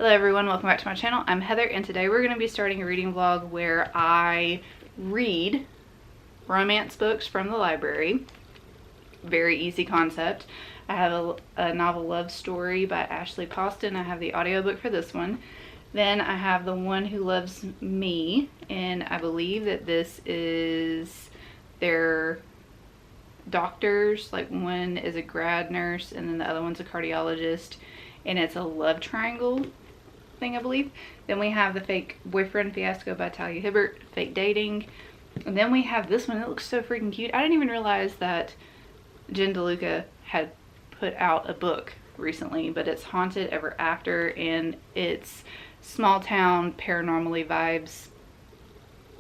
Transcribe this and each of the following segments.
Hello everyone, welcome back to my channel. I'm Heather and today we're going to be starting a reading vlog where I read romance books from the library. Very easy concept. I have a novel love story by Ashley Poston. I have the audiobook for this one. Then I have The One Who Loves Me, and I believe that this is their doctors. Like, one is a grad nurse and then the other one's a cardiologist, and it's a love triangle thing, I believe. Then we have The Fake Boyfriend Fiasco by Talia Hibbert, fake dating. And then we have this one. It looks so freaking cute. I didn't even realize that Deluca had put out a book recently, but it's Haunted Ever After, and it's small town paranormally vibes.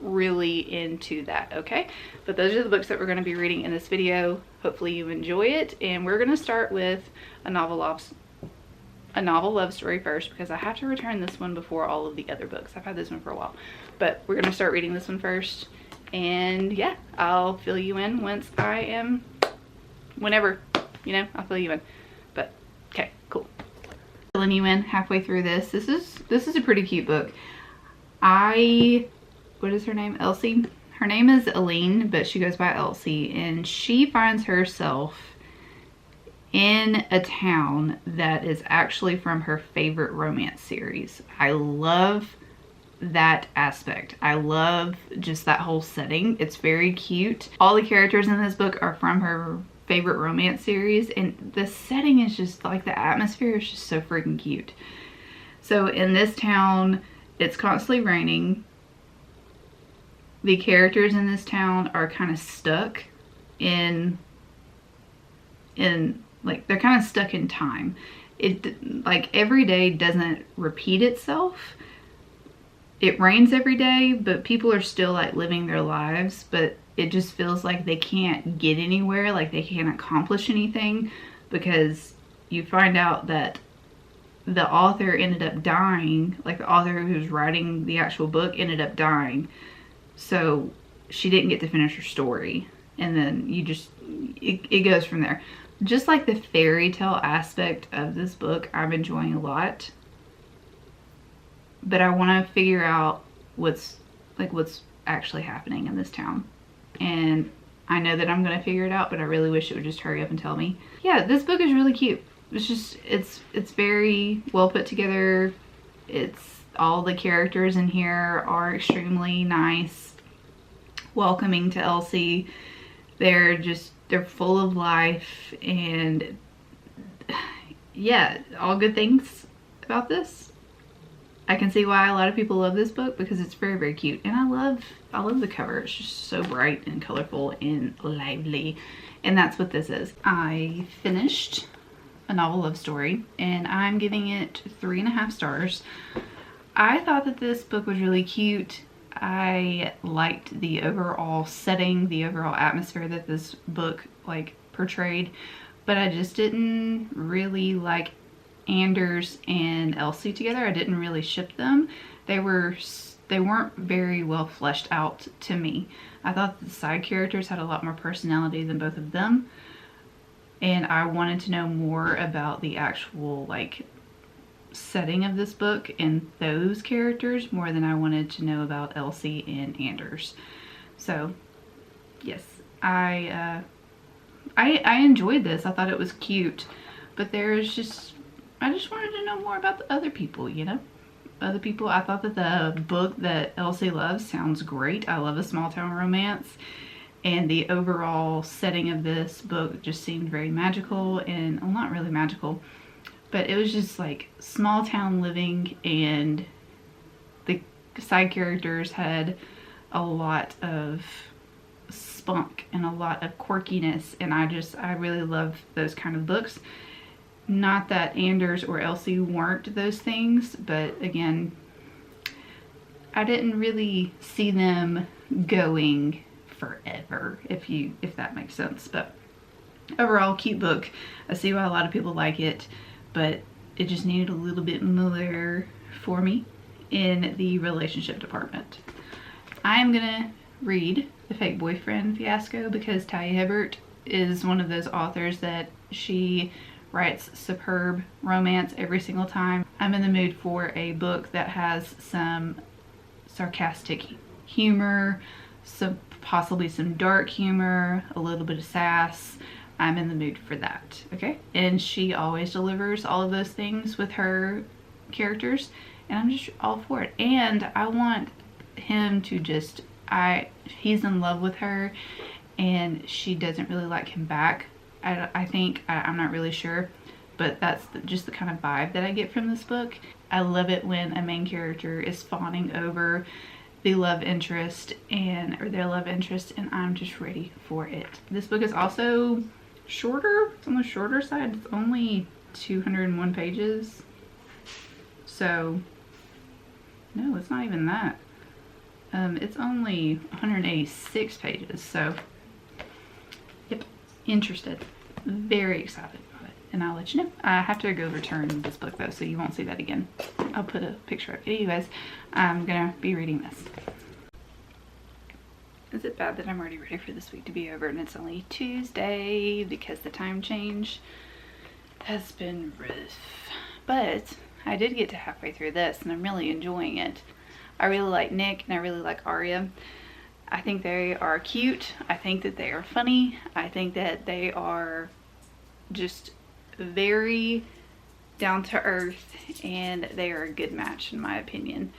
Really into that, okay? But those are the books that we're going to be reading in this video. Hopefully you enjoy it, and we're going to start with a novel love story first, because I have to return this one before all of the other books. I've had this one for a while, but we're going to start reading this one first. And yeah, I'll fill you in once I am, whenever, you know, I'll fill you in. But okay, cool. Filling you in halfway through this. This is a pretty cute book. What is her name? Elsie? Her name is Aline, but she goes by Elsie, and she finds herself in a town that is actually from her favorite romance series. I love that aspect. I love just that whole setting. It's very cute. All the characters in this book are from her favorite romance series, and the setting is just like, the atmosphere is just so freaking cute. So in this town, it's constantly raining. The characters in this town are kind of stuck in like, they're kind of stuck in time. Like, every day doesn't repeat itself. It rains every day, but people are still like living their lives, but it just feels like they can't get anywhere, like they can't accomplish anything, because you find out that the author ended up dying. Like, the author who's writing the actual book ended up dying, so she didn't get to finish her story, and then it goes from there. Just like the fairy tale aspect of this book, I'm enjoying a lot. But I want to figure out what's actually happening in this town. And I know that I'm going to figure it out, but I really wish it would just hurry up and tell me. Yeah, this book is really cute. It's very well put together. All the characters in here are extremely nice, welcoming to Elsie. They're full of life, and yeah, all good things about this. I can see why a lot of people love this book, because it's very, very cute, and I love the cover. It's just so bright and colorful and lively, and that's what this is. I finished a novel love story, and I'm giving it 3.5 stars. I thought that this book was really cute. I liked the overall setting, the overall atmosphere that this book like portrayed, but I just didn't really like Anders and Elsie together. I didn't really ship them. They weren't very well fleshed out to me. I thought the side characters had a lot more personality than both of them, and I wanted to know more about the actual like setting of this book and those characters more than I wanted to know about Elsie and Anders. So yes, I enjoyed this. I thought it was cute, but I just wanted to know more about the other people, you know? Other people. I thought that the book that Elsie loves sounds great. I love a small town romance, and the overall setting of this book just seemed very magical, and well, not really magical, but it was just like small town living, and the side characters had a lot of spunk and a lot of quirkiness, and I really love those kind of books. Not that Anders or Elsie weren't those things, but again, I didn't really see them going forever, if that makes sense. But overall, cute book. I see why a lot of people like it, but it just needed a little bit more for me in the relationship department. I'm gonna read The Fake Boyfriend Fiasco because Talia Hibbert is one of those authors that she writes superb romance every single time. I'm in the mood for a book that has some sarcastic humor, possibly some dark humor, a little bit of sass. I'm in the mood for that, okay? And she always delivers all of those things with her characters, and I'm just all for it. And I want him to just, he's in love with her, and she doesn't really like him back. I think, I'm not really sure, but that's just the kind of vibe that I get from this book. I love it when a main character is fawning over the love interest or their love interest, and I'm just ready for it. This book is also shorter. It's on the shorter side. It's only 201 pages. So, no, it's not even that. It's only 186 pages. So, yep, interested. Very excited about it. And I'll let you know. I have to go return this book though, so you won't see that again. I'll put a picture of it. Anyways, I'm gonna be reading this. Is it bad that I'm already ready for this week to be over and it's only Tuesday because the time change has been rough? But I did get to halfway through this and I'm really enjoying it. I really like Nick and I really like Aria. I think they are cute. I think that they are funny. I think that they are just very down to earth, and they are a good match in my opinion.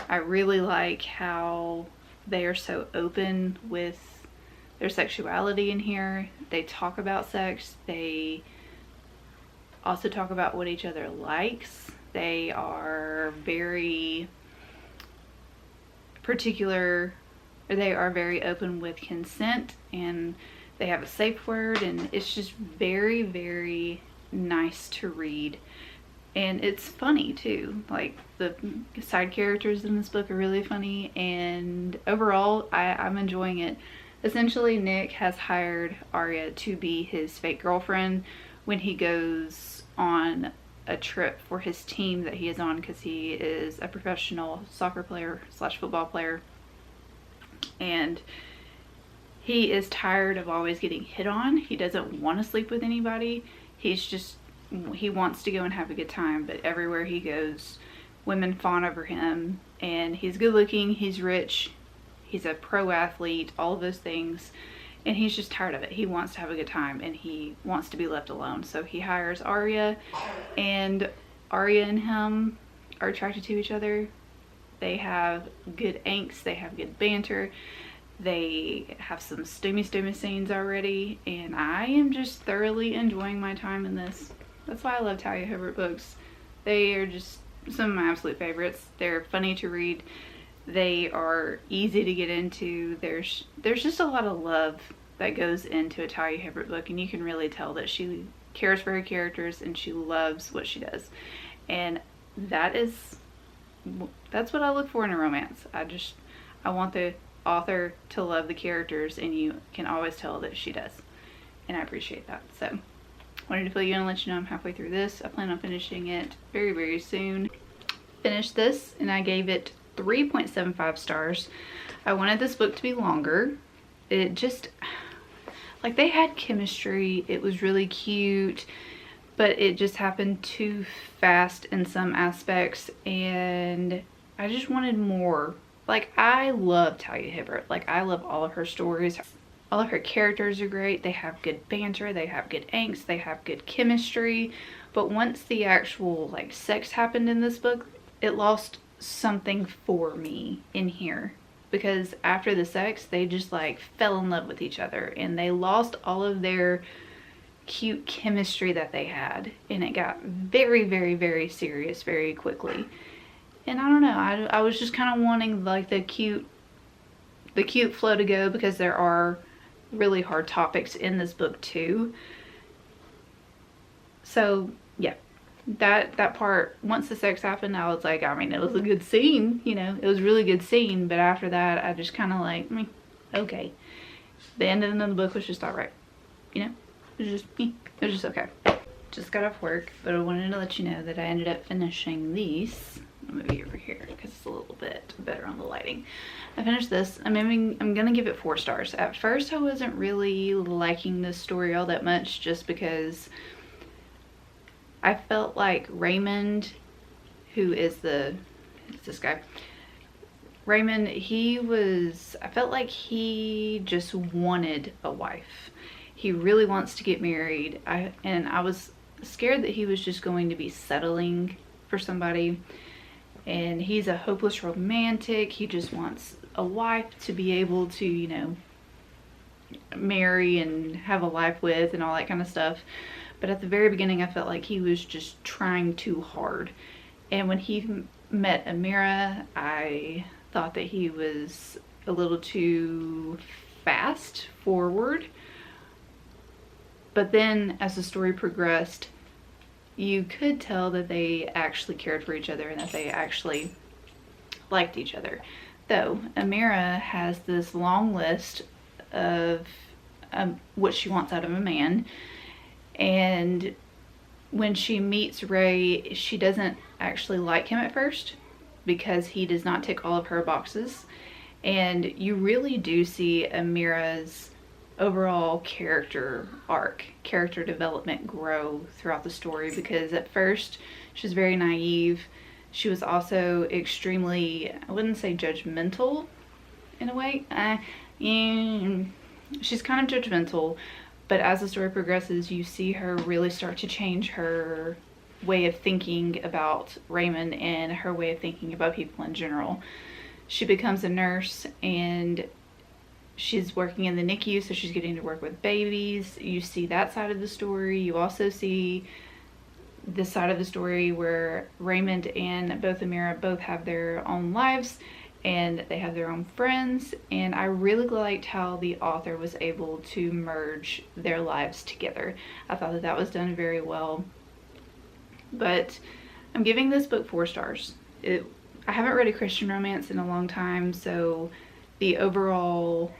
I really like how they are so open with their sexuality in here. They talk about sex. They also talk about what each other likes. They are very particular, or they are very open with consent, and they have a safe word, and it's just very, very nice to read. And it's funny too. Like, the side characters in this book are really funny, and overall I'm enjoying it. Essentially, Nick has hired Aria to be his fake girlfriend when he goes on a trip for his team that he is on, because he is a professional soccer player / football player, and he is tired of always getting hit on. He doesn't want to sleep with anybody. He wants to go and have a good time, but everywhere he goes, women fawn over him. And he's good looking, he's rich, he's a pro athlete, all of those things. And he's just tired of it. He wants to have a good time, and he wants to be left alone. So he hires Aria, and Aria and him are attracted to each other. They have good angst, they have good banter. They have some steamy scenes already, and I am just thoroughly enjoying my time in this. That's why I love Talia Hibbert books. They are just some of my absolute favorites. They're funny to read. They are easy to get into. There's just a lot of love that goes into a Talia Hibbert book, and you can really tell that she cares for her characters and she loves what she does. And that's what I look for in a romance. I want the author to love the characters, and you can always tell that she does, and I appreciate that. So wanted to fill you in and let you know I'm halfway through this. I plan on finishing it very, very soon. Finished this and I gave it 3.75 stars. I wanted this book to be longer. It just, like, they had chemistry. It was really cute, but it just happened too fast in some aspects, and I just wanted more. Like, I love Talia Hibbert. Like, I love all of her stories. All of her characters are great. They have good banter. They have good angst. They have good chemistry. But once the actual, like, sex happened in this book, it lost something for me in here. Because after the sex, they just, like, fell in love with each other. And they lost all of their cute chemistry that they had. And it got very, very, very serious very quickly. And I don't know, I was just kind of wanting, like, the cute flow to go, because there are really hard topics in this book too. So yeah, that part, once the sex happened, I was like, I mean, it was a good scene, you know, it was a really good scene, but after that, I just kind of like, okay. The ending of the book was just alright, you know, it was just okay. Just got off work, but I wanted to let you know that I ended up finishing these. I'll move you over here because it's a little bit better on the lighting. I finished this. I'm gonna give it 4 stars. At first, I wasn't really liking this story all that much, just because I felt like Raymond, who is this guy, Raymond, I felt like he just wanted a wife. He really wants to get married. And I was scared that he was just going to be settling for somebody. And he's a hopeless romantic. He just wants a wife to be able to, you know, marry and have a life with and all that kind of stuff. But at the very beginning, I felt like he was just trying too hard. And when he met Amira, I thought that he was a little too fast forward. But then as the story progressed, you could tell that they actually cared for each other and that they actually liked each other. Though Amira has this long list of what she wants out of a man, and when she meets Ray, she doesn't actually like him at first because he does not tick all of her boxes. And you really do see Amira's overall character arc, character development grow throughout the story, because at first she's very naive. She was also extremely, I wouldn't say judgmental in a way. She's kind of judgmental, but as the story progresses, you see her really start to change her way of thinking about Raymond and her way of thinking about people in general. She becomes a nurse and she's working in the NICU, so she's getting to work with babies. You see that side of the story. You also see this side of the story where Raymond and Amira both have their own lives and they have their own friends, and I really liked how the author was able to merge their lives together. I thought that that was done very well. But I'm giving this book 4 stars. I haven't read a Christian romance in a long time, so the overall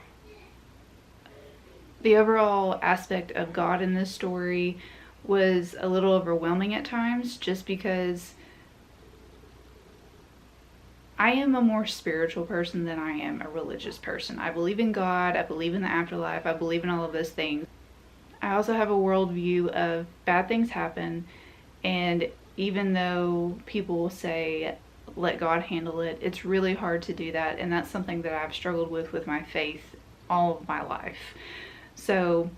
aspect of God in this story was a little overwhelming at times, just because I am a more spiritual person than I am a religious person. I believe in God, I believe in the afterlife, I believe in all of those things. I also have a worldview of bad things happen, and even though people will say, let God handle it, it's really hard to do that, and that's something that I've struggled with my faith all of my life. So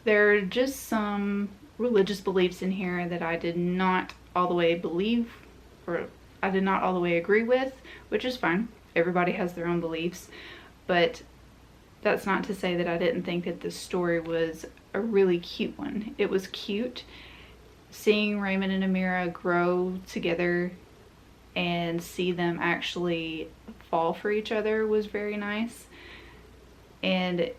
there are just some religious beliefs in here that I did not all the way believe, or I did not all the way agree with, which is fine. Everybody has their own beliefs, but that's not to say that I didn't think that this story was a really cute one. It was cute. Seeing Raymond and Amira grow together and see them actually fall for each other was very nice. And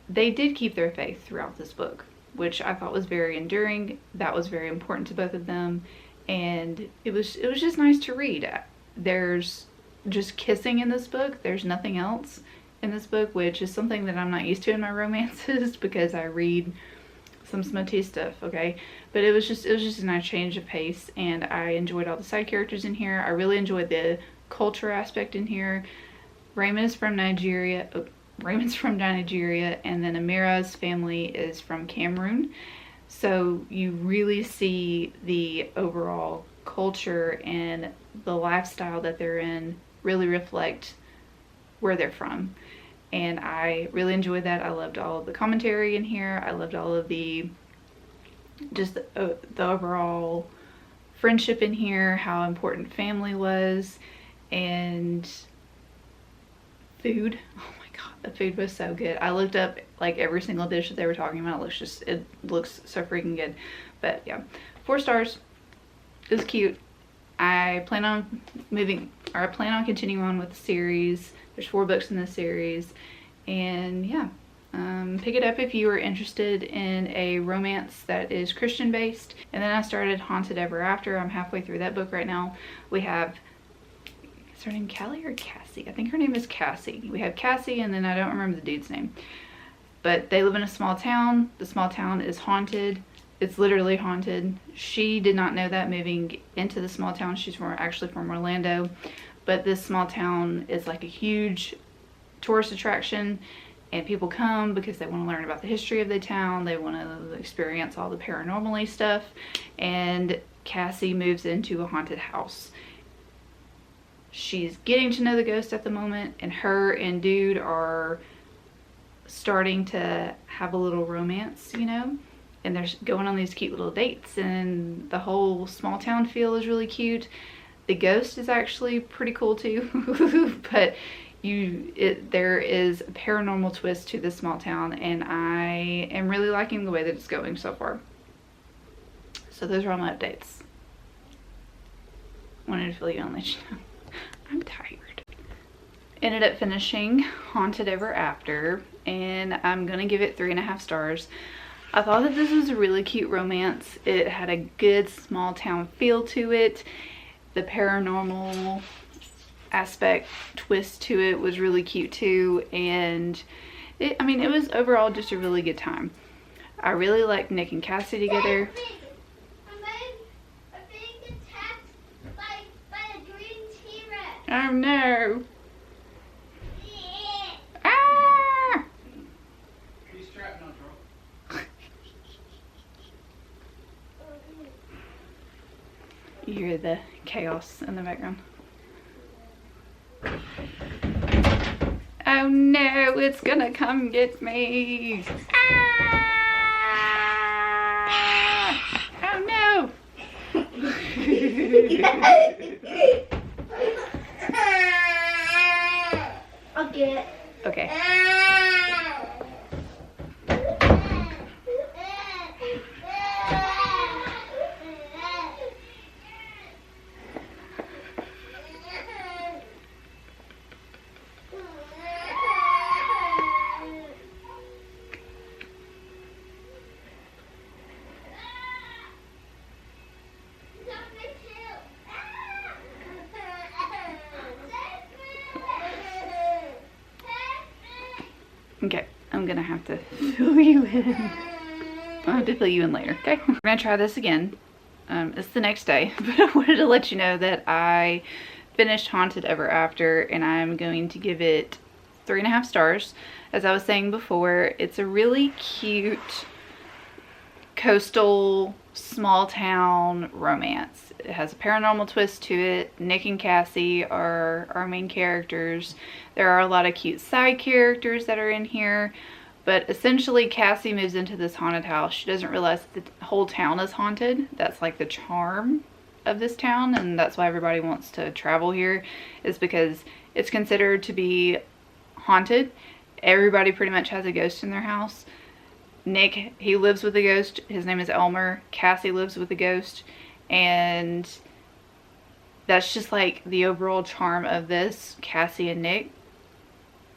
they did keep their faith throughout this book, which I thought was very enduring. That was very important to both of them. And it was just nice to read. There's just kissing in this book. There's nothing else in this book, which is something that I'm not used to in my romances because I read some smutty stuff, okay? But it was just a nice change of pace, and I enjoyed all the side characters in here. I really enjoyed the culture aspect in here. Raymond's from Nigeria, and then Amira's family is from Cameroon. So you really see the overall culture and the lifestyle that they're in really reflect where they're from. And I really enjoyed that. I loved all of the commentary in here. I loved all of the overall friendship in here, how important family was, and food. Oh my god, the food was so good. I looked up like every single dish that they were talking about. It looks so freaking good. But yeah, 4 stars. It was cute. I plan on continuing on with the series. There's 4 books in this series, and yeah, pick it up if you are interested in a romance that is Christian based. And then I started Haunted Ever After. I'm halfway through that book right now. We have, is her name Callie or Cassie? I think her name is Cassie. We have Cassie, and then I don't remember the dude's name. But they live in a small town. The small town is haunted. It's literally haunted. She did not know that moving into the small town. She's actually from Orlando. But this small town is like a huge tourist attraction, and people come because they want to learn about the history of the town. They want to experience all the paranormal stuff. And Cassie moves into a haunted house. She's getting to know the ghost at the moment, and her and Dude are starting to have a little romance, you know, and they're going on these cute little dates, and the whole small town feel is really cute. The ghost is actually pretty cool too, but there is a paranormal twist to this small town, and I am really liking the way that it's going so far. So those are all my updates. Wanted to fill you in and let you know. I'm tired. Ended up finishing Haunted Ever After, and I'm gonna give it 3.5 stars. I thought that this was a really cute romance. It had a good small town feel to it. The paranormal aspect twist to it was really cute too, and it was overall just a really good time. I really liked Nick and Cassie together. I'm being attacked by a green T-Rex. Oh no. Ah! He's trapped now, Charles. You hear the chaos in the background. Oh no, it's gonna come get me. Ah! Oh no. I'll get it. Okay. Okay, I'm gonna have to fill you in. I'll have to fill you in later, okay? We're gonna try this again. It's the next day, but I wanted to let you know that I finished Haunted Ever After, and I'm going to give it 3.5 stars. As I was saying before, it's a really cute coastal small town romance. It has a paranormal twist to it. Nick and Cassie are our main characters. There are a lot of cute side characters that are in here, but essentially Cassie moves into this haunted house. She doesn't realize that the whole town is haunted. That's like the charm of this town, and that's why everybody wants to travel here, is because it's considered to be haunted. Everybody pretty much has a ghost in their house. Nick, he lives with a ghost. His name is Elmer. Cassie lives with a ghost, and that's just like the overall charm of this. Cassie and Nick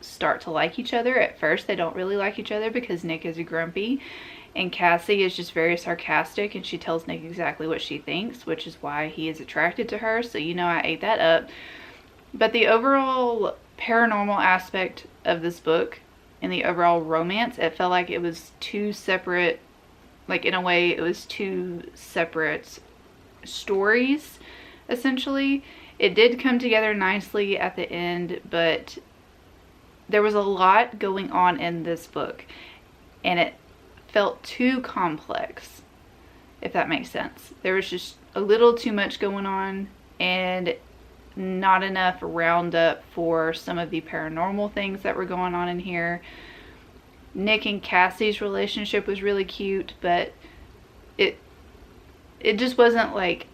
start to like each other. At first they don't really like each other because Nick is a grumpy and Cassie is just very sarcastic, and she tells Nick exactly what she thinks, which is why he is attracted to her. So you know, I ate that up. But the overall paranormal aspect of this book and the overall romance, it felt like it was two separate, like in a way it was two separate stories essentially. It did come together nicely at the end, but there was a lot going on in this book and it felt too complex, if that makes sense. There was just a little too much going on and not enough roundup for some of the paranormal things that were going on in here. Nick and Cassie's relationship was really cute, but it just wasn't like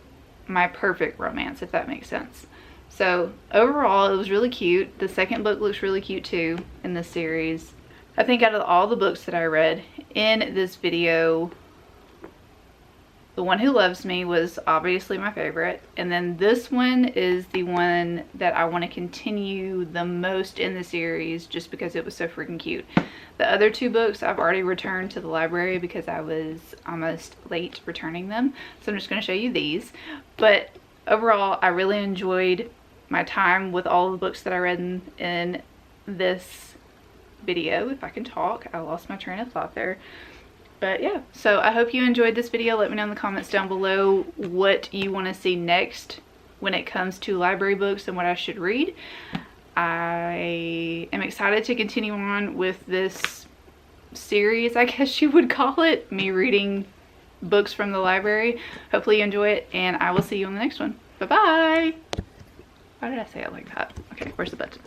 my perfect romance, if that makes sense. So overall, it was really cute. The second book looks really cute too in this series. I think out of all the books that I read in this video, The One Who Loves Me was obviously my favorite. And then this one is the one that I want to continue the most in the series just because it was so freaking cute. The other two books I've already returned to the library because I was almost late returning them. So I'm just going to show you these. But overall, I really enjoyed my time with all the books that I read in this video. If I can talk, I lost my train of thought there. But yeah, so I hope you enjoyed this video. Let me know in the comments down below what you want to see next when it comes to library books and what I should read. I am excited to continue on with this series, I guess you would call it. Me reading books from the library. Hopefully you enjoy it, and I will see you on the next one. Bye bye. Why did I say it like that? Okay, where's the button?